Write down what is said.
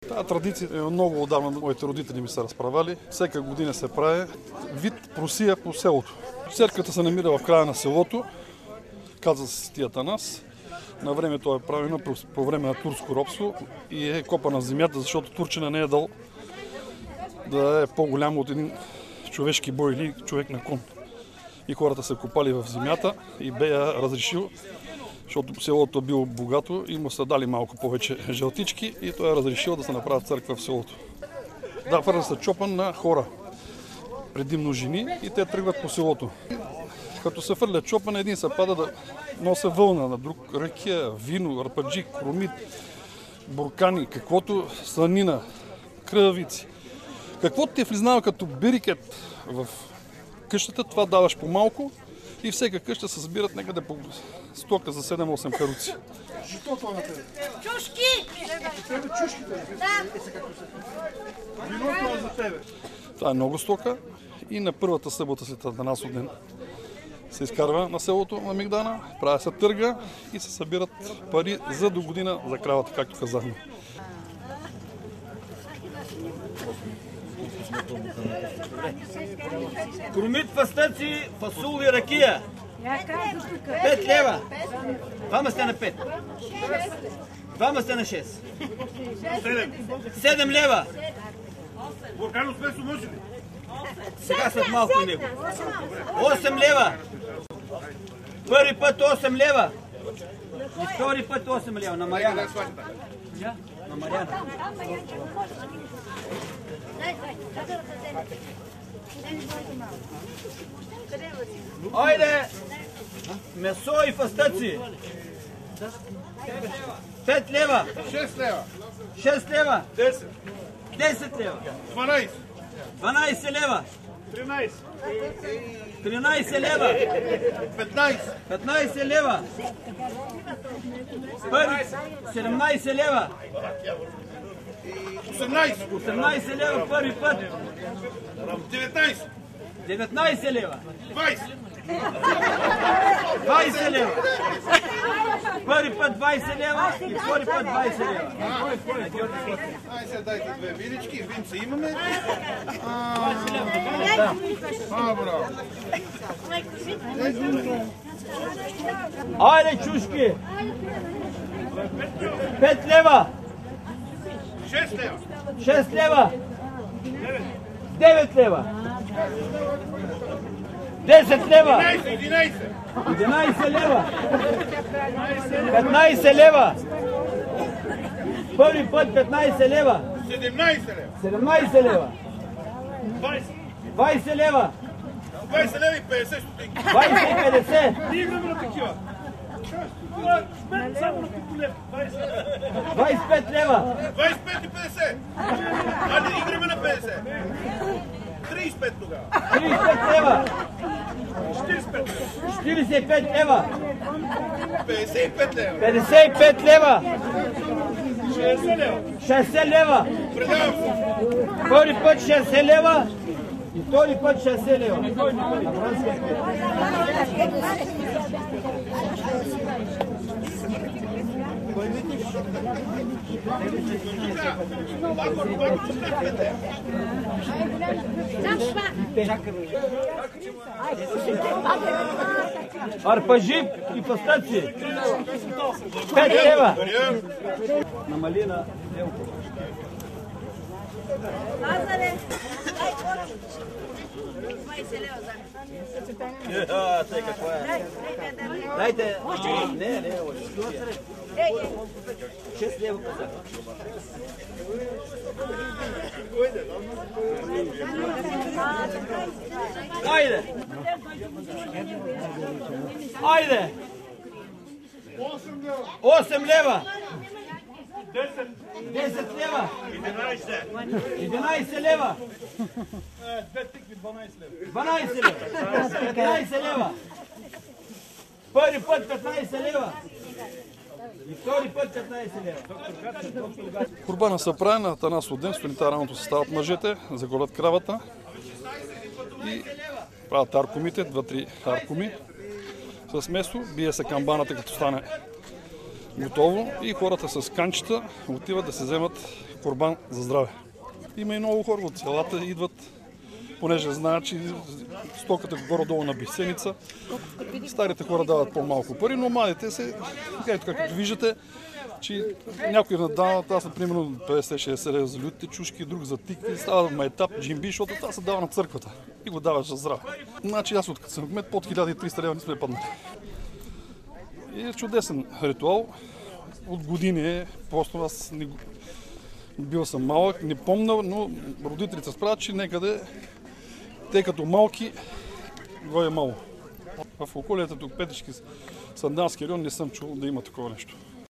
Тази традиция е много отдавна, моите родители ми са разправяли. Всяка година се прави вид просия по селото. Църквата се намира в края на селото, казва се Свети Атанас. На времето е правено по време на турско робство и е копана в земята, защото турчина не е дал да е по-голям от един човешки бой или човек на кон. И хората са копали в земята и бея разрешил, защото селото било богато и му са дали малко повече жълтички и той е разрешил да се направи църква в селото. Да, хвърля се чопан на хора, предимно жени, и те тръгват по селото. Като се фърля чопан, един се пада да носи вълна, на друг ракия, вино, арпаджик, кромит, буркани, каквото сланина, кръвици. Каквото ти е влизнава като бирикет в къщата, това даваш по малко и всяка къща се събират някъде по стока за 7-8 каруци. Що това на тебе? Чушки! Тебе чушките? Да. Виното е за тебе. Това е много стока и на първата събота след Атанасов ден се изкарва на селото на Мигдана, прави се търга и се събират пари за до година за кравата, както казахме. Кромит, фастъци, фасул и ракия. 5 лева. Двама сте на 5. Двама сте на 6. 7 лева. Буркано спесо може ли? Сега след малко и него. 8 лева. Първи път 8 лева. И втори път 8 лева. На Маряна. На Маряна. Айде! Месо и фастъци. 5 лева. 6 лева. 6 лева. 10. 10 лева. 12. 12 лева. 13. 13 лева. 15. 15 лева. 17 лева. 18. 18 лева първи път. 19. 19 лева. 20. 20 лева. Първи път 20 лева и втори път 20 лева. Ай, сега дайте две вилички, винца имаме. Браво. Айде, чушки! 5 лева. 6 лева. 6 лева. 9 лева. 10 лева. 11. 11 лева. 15 лева. Първи път 15 лева. 17 лева. 17 лева. 20. 20 лева. 20 лева и 50 стотинки. 20 и 50. Ние имаме на такива. Само на купулев. 25 лева. 25 и 50. Айде, играме на 50. 35 тогава. 35 лева. 45 лева. 45 лева. 55 лева. 55 лева. 60 лева. 60 лева. Предавам се. Първи път 60 лева и втори път 60 лева. Арпажик и фастъци. 5 лева. На малина. Лазаре! 20 лева за Тъй какво е? Дайте. Не. 6 лева казах. Айде! Айде! 8 лева! 10 лева! 11 лева! 12 лева! 15 лева! Първи път 15 лева! И втори път 15 лева! Курбана се прави на Атанасов ден, сутринта раното се стават мъжете, заголят кравата и правят аркомите, 2-3 аркоми с месо, бие се камбаната като стане готово и хората с канчета отиват да се вземат курбан за здраве. Има и много хора от селата идват, понеже знаят, че стоката горе-долу на безценица. Старите хора дават по-малко пари, но младите се, както виждате, че някой надават, аз например 50-60 лева за лютите чушки, друг за тикви, става майтап, джимби, защото това се дава на църквата и го даваш за здраве. Значи аз откъде съм кмет, под 1300 лева не сме паднали. И е чудесен ритуал. От години е, просто аз бил съм малък, не помня, но родителите справят, че некъде, те като малки, го е мало. В околията тук Петрички, Сандански район не съм чул да има такова нещо.